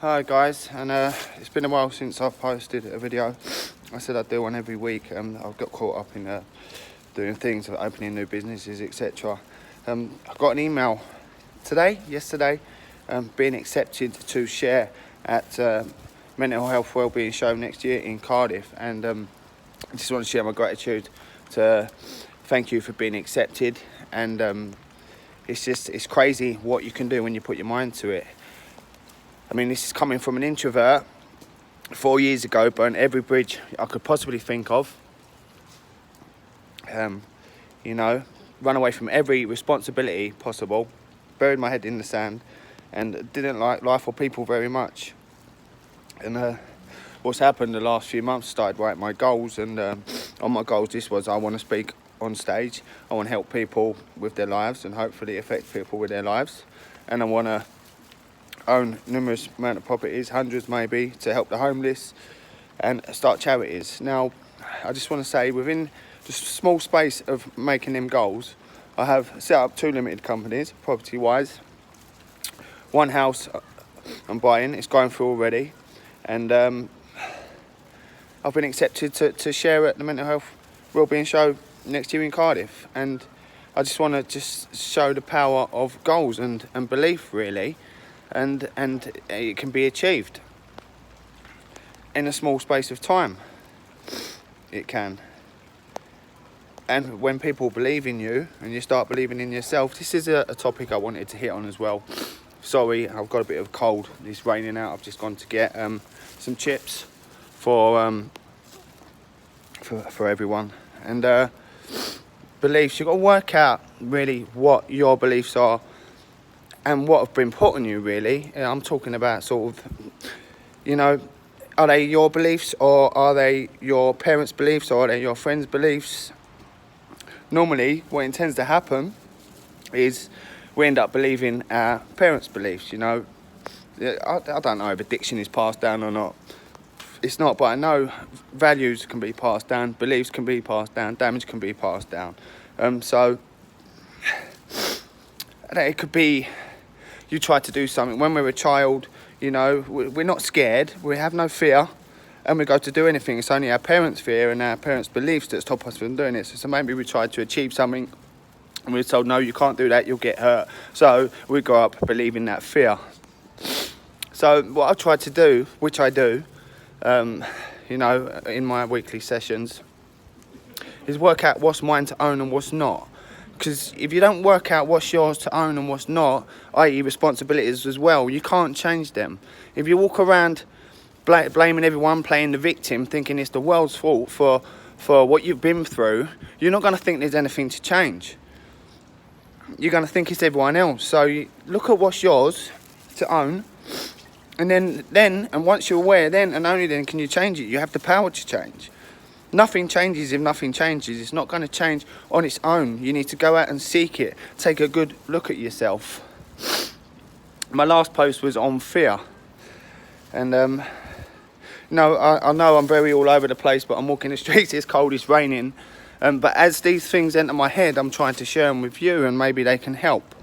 Hi guys, and it's been a while since I've posted a video. I said I'd do one every week. I've got caught up in doing things, like opening new businesses, etc. I got an email yesterday, being accepted to share at Mental Health Wellbeing Show next year in Cardiff, and I just want to share my gratitude to thank you for being accepted. And it's crazy what you can do when you put your mind to it. I mean, this is coming from an introvert. 4 years ago, burned every bridge I could possibly think of. Run away from every responsibility possible, buried my head in the sand, and didn't like life or people very much. And what's happened the last few months, started writing my goals, and on my goals this was, I want to speak on stage, I want to help people with their lives and hopefully affect people with their lives, and I want to own numerous amount of properties, hundreds maybe, to help the homeless and start charities. Now, I just want to say, within just a small space of making them goals, I have set up 2 limited companies, property-wise. One house I'm buying, it's going through already, and I've been accepted to share at the Mental Health Wellbeing Show next year in Cardiff, and I just want to just show the power of goals and belief, really. And it can be achieved in a small space of time. It can. And when people believe in you and you start believing in yourself, this is a topic I wanted to hit on as well. Sorry, I've got a bit of cold. It's raining out. I've just gone to get some chips for everyone. And beliefs, you've got to work out really what your beliefs are and what have been put on you, really. I'm talking about sort of, are they your beliefs, or are they your parents' beliefs, or are they your friends' beliefs? Normally, what tends to happen is we end up believing our parents' beliefs, I don't know if addiction is passed down or not. It's not, but I know values can be passed down, beliefs can be passed down, damage can be passed down. So it could be, you try to do something when we're a child, we're not scared, we have no fear, and we go to do anything. It's only our parents' fear and our parents' beliefs that stop us from doing it. So maybe we tried to achieve something and we were told, no, you can't do that, you'll get hurt. So we grow up believing that fear. So what I've tried to do, which I do, in my weekly sessions, is work out what's mine to own and what's not. Because if you don't work out what's yours to own and what's not, i.e. responsibilities as well, you can't change them. If you walk around blaming everyone, playing the victim, thinking it's the world's fault for what you've been through, you're not going to think there's anything to change. You're going to think it's everyone else. So you look at what's yours to own, and then once you're aware, then and only then can you change it. You have the power to change. Nothing changes if nothing changes. It's not going to change on its own. You need to go out and seek it. Take a good look at yourself. My last post was on fear. And, I know I'm very all over the place, but I'm walking the streets, it's cold, it's raining. But as these things enter my head, I'm trying to share them with you, and maybe they can help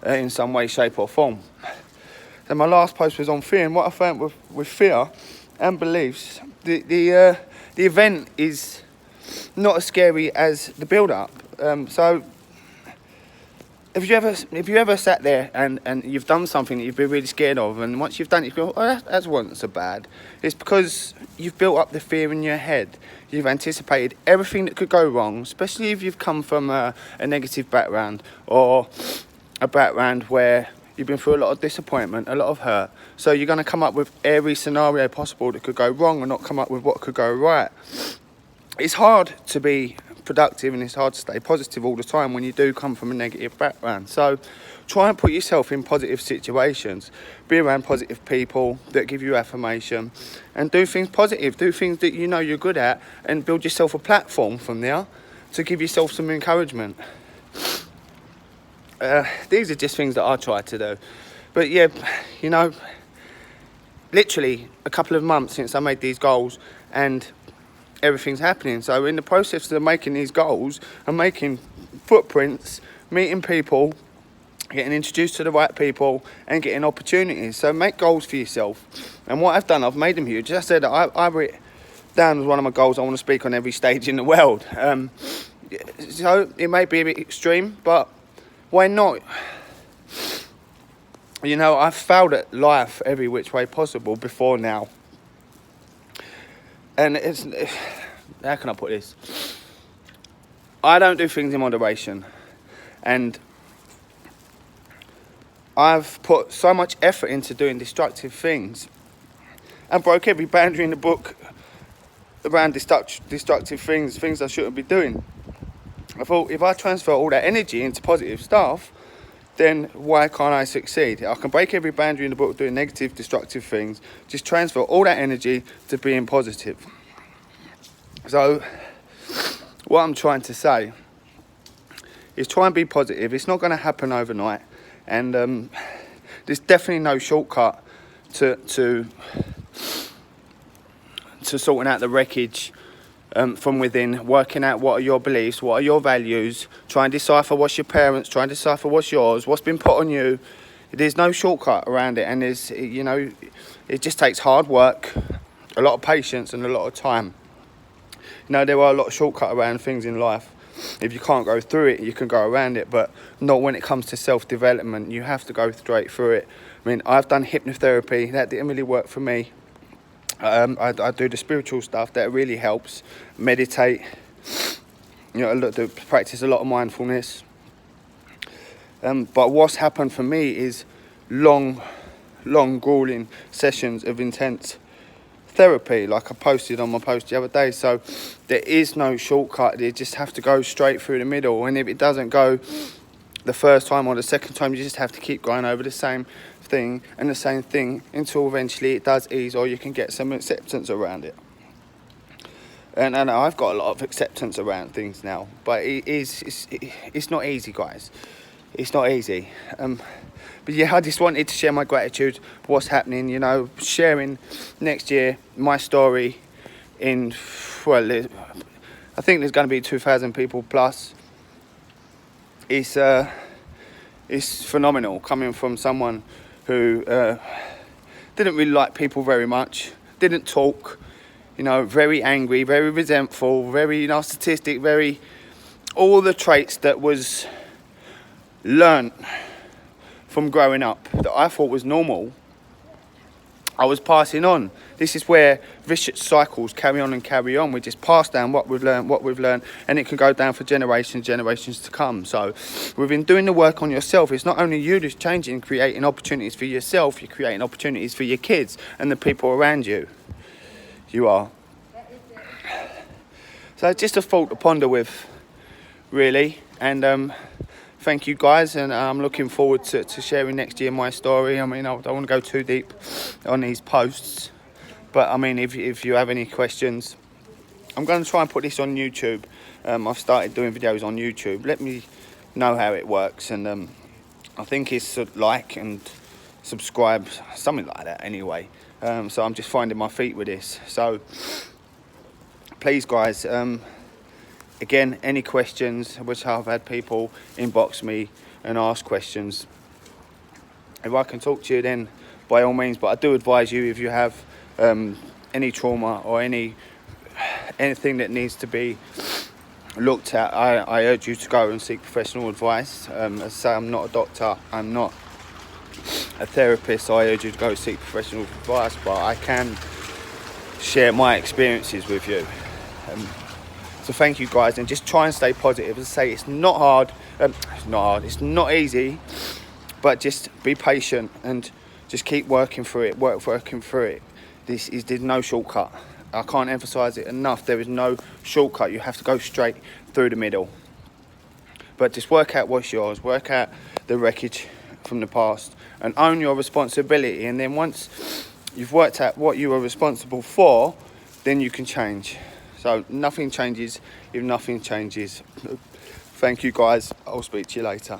in some way, shape or form. So my last post was on fear, and what I found with fear and beliefs, the event is not as scary as the build-up. So if you ever sat there and you've done something that you've been really scared of, and once you've done it, you go, oh, that wasn't so bad. It's because you've built up the fear in your head. You've anticipated everything that could go wrong, especially if you've come from a negative background, or a background where you've been through a lot of disappointment, a lot of hurt. So you're going to come up with every scenario possible that could go wrong and not come up with what could go right. It's hard to be productive and it's hard to stay positive all the time when you do come from a negative background. So try and put yourself in positive situations. Be around positive people that give you affirmation, and do things positive. Do things that you know you're good at, and build yourself a platform from there to give yourself some encouragement. These are just things that I try to do. But yeah, literally a couple of months since I made these goals, and everything's happening. So in the process of making these goals, I'm making footprints, meeting people, getting introduced to the right people and getting opportunities. So make goals for yourself. And what I've done, I've made them huge. As I said, I've written down as one of my goals, I want to speak on every stage in the world. So it may be a bit extreme, but why not? You know, I've failed at life every which way possible before now. And how can I put this? I don't do things in moderation. And I've put so much effort into doing destructive things and broke every boundary in the book around destructive things I shouldn't be doing. I thought, if I transfer all that energy into positive stuff, then why can't I succeed? I can break every boundary in the book doing negative, destructive things, just transfer all that energy to being positive. So what I'm trying to say is try and be positive. It's not going to happen overnight. And there's definitely no shortcut to sorting out the wreckage from within, working out what are your beliefs, what are your values, try and decipher what's your parents, try and decipher what's yours, what's been put on you. There's no shortcut around it, and there's, you know, it just takes hard work, a lot of patience and a lot of time. You know, there are a lot of shortcuts around things in life. If you can't go through it, you can go around it, but not when it comes to self-development. You have to go straight through it. I mean, I've done hypnotherapy. That didn't really work for me. I do the spiritual stuff. That really helps. Meditate. You know, practice a lot of mindfulness. But what's happened for me is long, grueling sessions of intense therapy, like I posted on my post the other day. So there is no shortcut. You just have to go straight through the middle, and if it doesn't go the first time or the second time, you just have to keep going over the same thing and the same thing until eventually it does ease, or you can get some acceptance around it. And I've got a lot of acceptance around things now, but it's not easy, guys. It's not easy. But yeah, I just wanted to share my gratitude for what's happening, you know, sharing next year my story in, well, I think there's going to be 2,000 people plus. It's phenomenal coming from someone who didn't really like people very much, didn't talk, you know, very angry, very resentful, very narcissistic, very, all the traits that was learnt from growing up that I thought was normal, I was passing on. This is where vicious cycles carry on and carry on. We just pass down what we've learned, and it can go down for generations to come. So within doing the work on yourself, it's not only you that's changing, creating opportunities for yourself, you're creating opportunities for your kids and the people around you. You are. So just a thought to ponder with, really. And thank you, guys, and I'm looking forward to sharing next year my story. I mean, I don't want to go too deep on these posts, but I mean, if you have any questions, I'm going to try and put this on YouTube. I've started doing videos on YouTube. Let me know how it works, and I think it's like and subscribe, something like that anyway. So I'm just finding my feet with this. So please, guys, again, any questions, which I've had people inbox me and ask questions. If I can talk to you, then by all means, but I do advise you, if you have any trauma or anything that needs to be looked at, I urge you to go and seek professional advice. As I say, I'm not a doctor, I'm not a therapist, so I urge you to go seek professional advice, but I can share my experiences with you. So thank you, guys, and just try and stay positive. As I say, it's not hard, it's not easy, but just be patient and just keep working through it, working through it. There's no shortcut. I can't emphasize it enough. There is no shortcut. You have to go straight through the middle. But just work out what's yours, work out the wreckage from the past, and own your responsibility. And then once you've worked out what you are responsible for, then you can change. So nothing changes if nothing changes. Thank you, guys. I'll speak to you later.